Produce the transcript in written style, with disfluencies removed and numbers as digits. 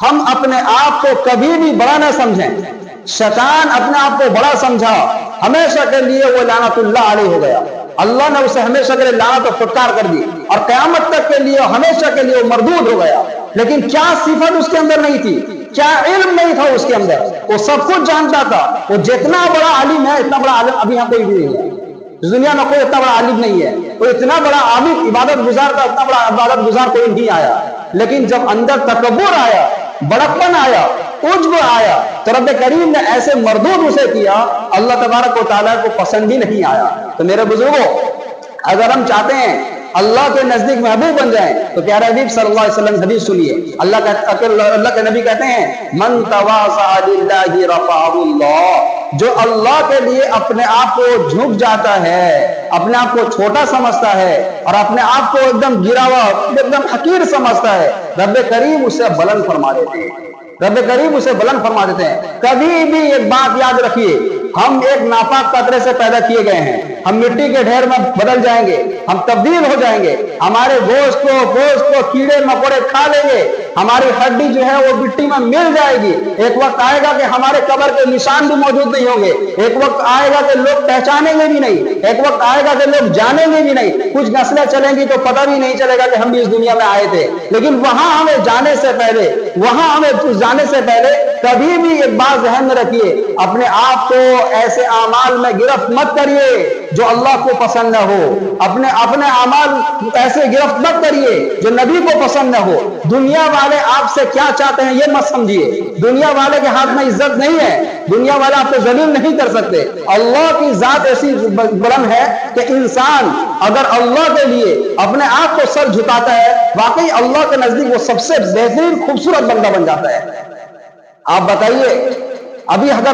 ہم اپنے آپ کو کبھی بھی بڑا نہ سمجھیں. شیطان اپنے آپ کو بڑا سمجھا، ہمیشہ کے لیے وہ لعنت اللہ علیہ ہو گیا. اللہ نے اسے ہمیشہ کے لیے لعنت و پھٹکار کر دی، اور قیامت تک کے لیے ہمیشہ کے لیے وہ مردود ہو گیا. لیکن کیا صفت اس کے اندر نہیں تھی؟ کیا علم نہیں تھا اس کے اندر؟ وہ سب کچھ جانتا تھا. وہ جتنا بڑا عالم ہے، اتنا بڑا عالم ابھی یہاں کوئی بھی نہیں ہے. اس دنیا میں کوئی اتنا بڑا عالم نہیں ہے. وہ اتنا بڑا عابد عبادت گزار تھا، اتنا بڑا عبادت گزار کوئی نہیں آیا. لیکن جب اندر تکبر آیا، بڑکپن آیا، عجب آیا، تو رب کریم نے ایسے مردود اسے کیا، اللہ تبارک و تعالیٰ کو پسند ہی نہیں آیا. تو میرے بزرگوں، اگر ہم چاہتے ہیں اللہ کے نزدیک محبوب بن جائیں تو پیارے حبیب صلی اللہ علیہ وسلم حدیث سنیے. اللہ کے نبی کہتے ہیں من تواضع للہ رفعہ اللہ، جو اللہ کے لیے اپنے آپ کو جھک جاتا ہے، اپنے آپ کو چھوٹا سمجھتا ہے اور اپنے آپ کو ایک دم گرا ہوا، ایک دم حقیر سمجھتا ہے، رب کریم اسے بلند فرما دیتے ہیں. رب کریم اسے بلند فرما دیتے ہیں. کبھی بھی ایک بات یاد رکھیے، ہم ایک ناپاک قطرے سے پیدا کیے گئے ہیں. ہم مٹی کے ڈھیر میں بدل جائیں گے، ہم تبدیل ہو جائیں گے. ہمارے گوشت کو کیڑے مکوڑے کھا لیں گے. ہماری ہڈی جو ہے وہ مٹی میں مل جائے گی. ایک وقت آئے گا کہ ہمارے قبر کے نشان بھی موجود نہیں ہوں گے. ایک وقت آئے گا کہ لوگ پہچانیں گے بھی نہیں. ایک وقت آئے گا کہ لوگ جانیں گے بھی نہیں. کچھ نسلیں چلیں گی تو پتہ بھی نہیں چلے گا کہ ہم بھی اس دنیا میں آئے تھے. لیکن وہاں ہمیں جانے سے پہلے کبھی بھی ایک بات ذہن میں رکھیے، اپنے آپ کو ایسے اعمال میں گرفت مت کریے جو اللہ کو پسند نہ ہو. اپنے اعمال ایسے گرفت مت کریے جو نبی کو پسند نہ ہو. دنیا والے آپ سے کیا چاہتے ہیں یہ مت سمجھیے. دنیا والے کے ہاتھ میں عزت نہیں ہے. دنیا والے آپ کو ذلیل نہیں کر سکتے. اللہ کی ذات ایسی بلند ہے کہ انسان اگر اللہ کے لیے اپنے آپ کو سر جھکاتا ہے، واقعی اللہ کے نزدیک وہ سب سے بہترین خوبصورت بندہ بن جاتا ہے. آپ بتائیے، ابھی اگر